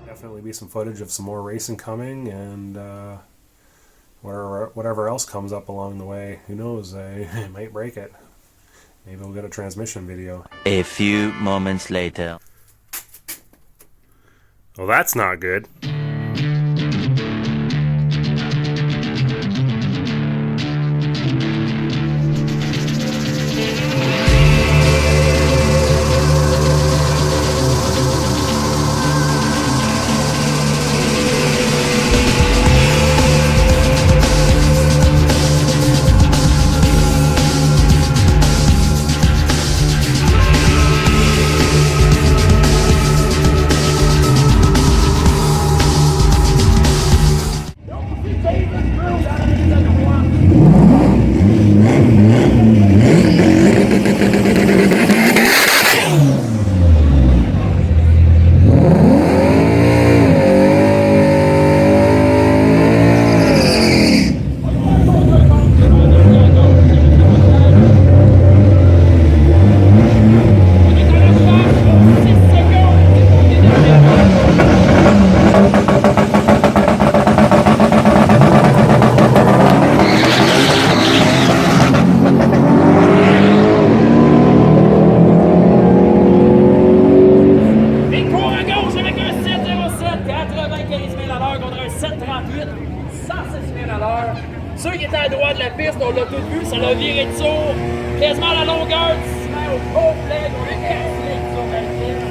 Definitely be some footage of some more racing coming, and whatever else comes up along the way. Who knows? I might break it. Maybe we'll get a transmission video. A few moments later. Well, that's not good. Ceux qui étaient à droite de la piste, on l'a tout vu, ça l'a viré de sourd, quasiment la longueur du ciment au complet, on a cassé sur la piste.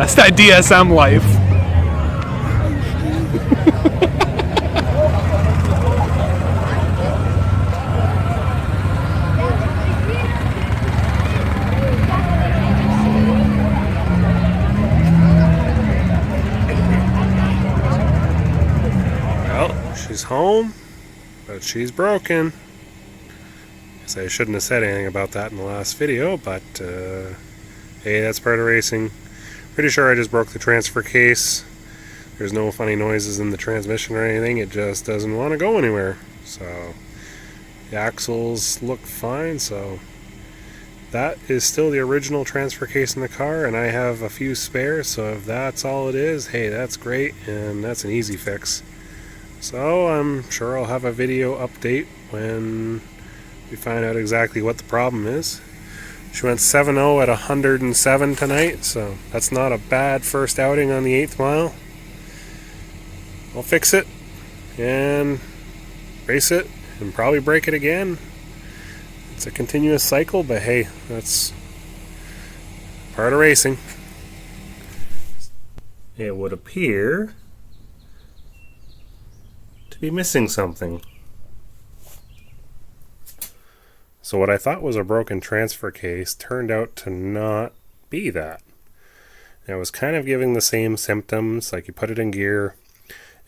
That's that DSM life. Well, she's home, but she's broken. Guess I shouldn't have said anything about that in the last video, but hey, that's part of racing. Pretty sure I just broke the transfer case. There's no funny noises in the transmission or anything. It just doesn't want to go anywhere. So the axles look fine. So that is still the original transfer case in the car, and I have a few spares. So if that's all it is, hey, that's great, and that's an easy fix. So I'm sure I'll have a video update when we find out exactly what the problem is. She went 7-0 at 107 tonight, so that's not a bad first outing on the 8th mile. I'll fix it and race it and probably break it again. It's a continuous cycle, but hey, that's part of racing. It would appear to be missing something. So what I thought was a broken transfer case turned out to not be that. It was kind of giving the same symptoms, like you put it in gear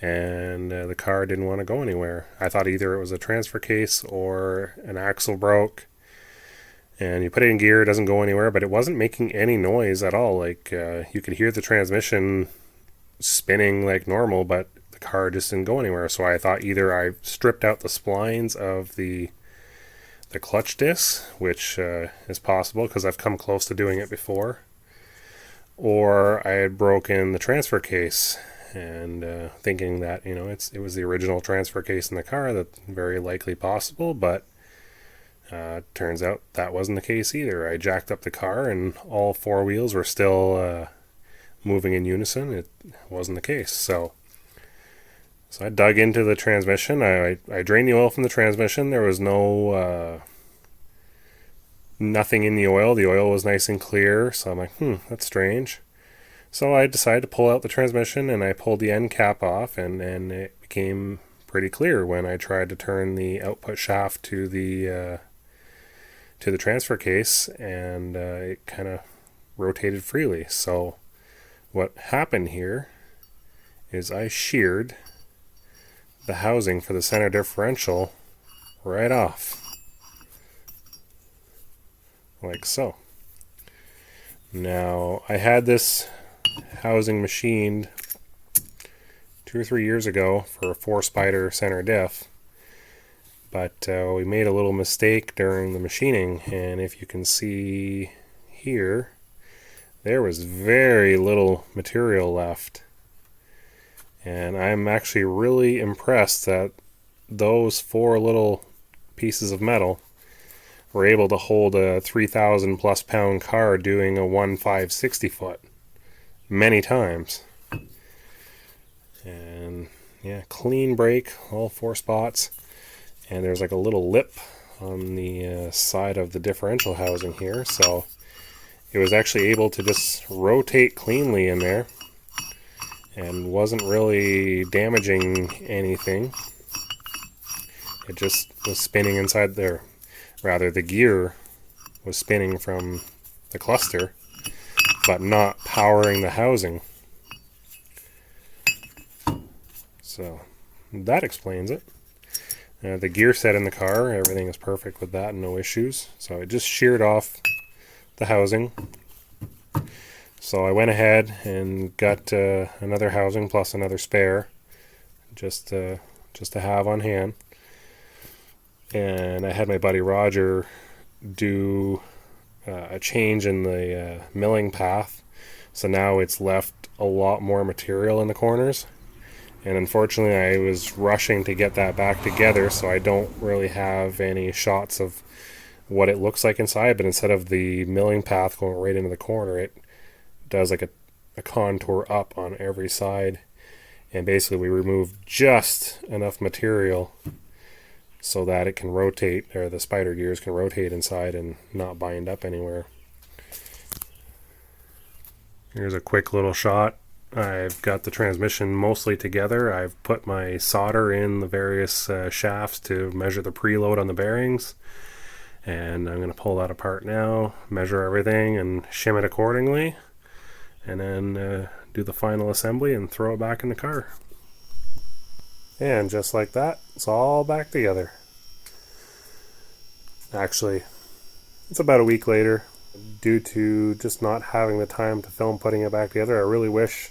and the car didn't want to go anywhere. I thought either it was a transfer case or an axle broke, and you put it in gear, it doesn't go anywhere, but it wasn't making any noise at all. Like you could hear the transmission spinning like normal, but the car just didn't go anywhere. So I thought either I stripped out the splines of the clutch disc, which is possible because I've come close to doing it before, or I had broken the transfer case, and thinking that, you know, it was the original transfer case in the car. That's very likely possible, but turns out that wasn't the case either. I jacked up the car and all four wheels were still moving in unison. It wasn't the case. So I dug into the transmission. I drained the oil from the transmission. There was nothing in the oil. The oil was nice and clear. So I'm like, that's strange. So I decided to pull out the transmission, and I pulled the end cap off, and it became pretty clear when I tried to turn the output shaft to the transfer case, and it kind of rotated freely. So what happened here is I sheared the housing for the center differential right off, like so. Now, I had this housing machined 2 or 3 years ago for a 4-spider center diff, but we made a little mistake during the machining, and if you can see here, there was very little material left. And I'm actually really impressed that those 4 little pieces of metal were able to hold a 3,000 plus pound car doing a 1,560 foot many times. And yeah, clean brake, all 4 spots. And there's like a little lip on the side of the differential housing here, so it was actually able to just rotate cleanly in there and wasn't really damaging anything. It just was spinning inside there. Rather, the gear was spinning from the cluster, but not powering the housing. So that explains it. The gear set in the car, everything is perfect with that, no issues. So it just sheared off the housing. So I went ahead and got another housing plus another spare, just to have on hand. And I had my buddy Roger do a change in the milling path. So now it's left a lot more material in the corners. And unfortunately, I was rushing to get that back together, so I don't really have any shots of what it looks like inside. But instead of the milling path going right into the corner, it does like a contour up on every side. And basically, we removed just enough material so that it can rotate, or the spider gears can rotate inside and not bind up anywhere. Here's a quick little shot. I've got the transmission mostly together. I've put my solder in the various shafts to measure the preload on the bearings. And I'm going to pull that apart now, measure everything and shim it accordingly. And then do the final assembly and throw it back in the car. And just like that, it's all back together. Actually, it's about a week later. Due to just not having the time to film putting it back together, I really wish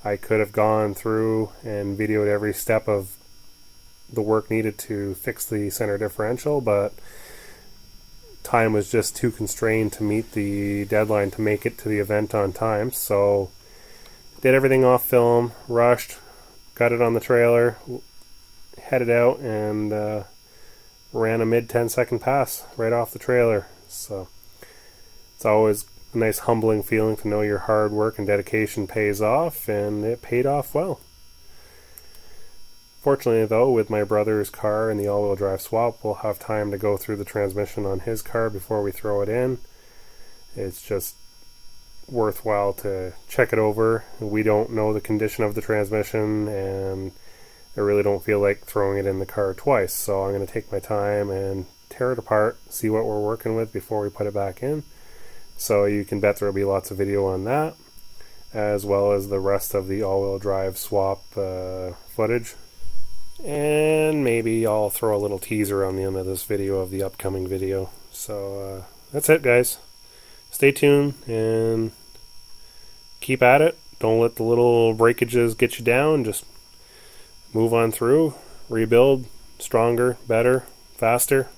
I could have gone through and videoed every step of the work needed to fix the center differential, but time was just too constrained to meet the deadline to make it to the event on time. So did everything off film, rushed, got it on the trailer, headed out, and ran a mid 10-second pass right off the trailer. So it's always a nice humbling feeling to know your hard work and dedication pays off, and it paid off well. Fortunately though, with my brother's car and the all-wheel drive swap, we'll have time to go through the transmission on his car before we throw it in. It's just worthwhile to check it over. We don't know the condition of the transmission, and I really don't feel like throwing it in the car twice, so I'm going to take my time and tear it apart, see what we're working with before we put it back in. So you can bet there will be lots of video on that, as well as the rest of the all-wheel drive swap footage. And maybe I'll throw a little teaser on the end of this video of the upcoming video. So that's it, guys. Stay tuned and keep at it. Don't let the little breakages get you down. Just move on through, rebuild, stronger, better, faster.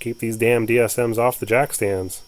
Keep these damn DSMs off the jack stands.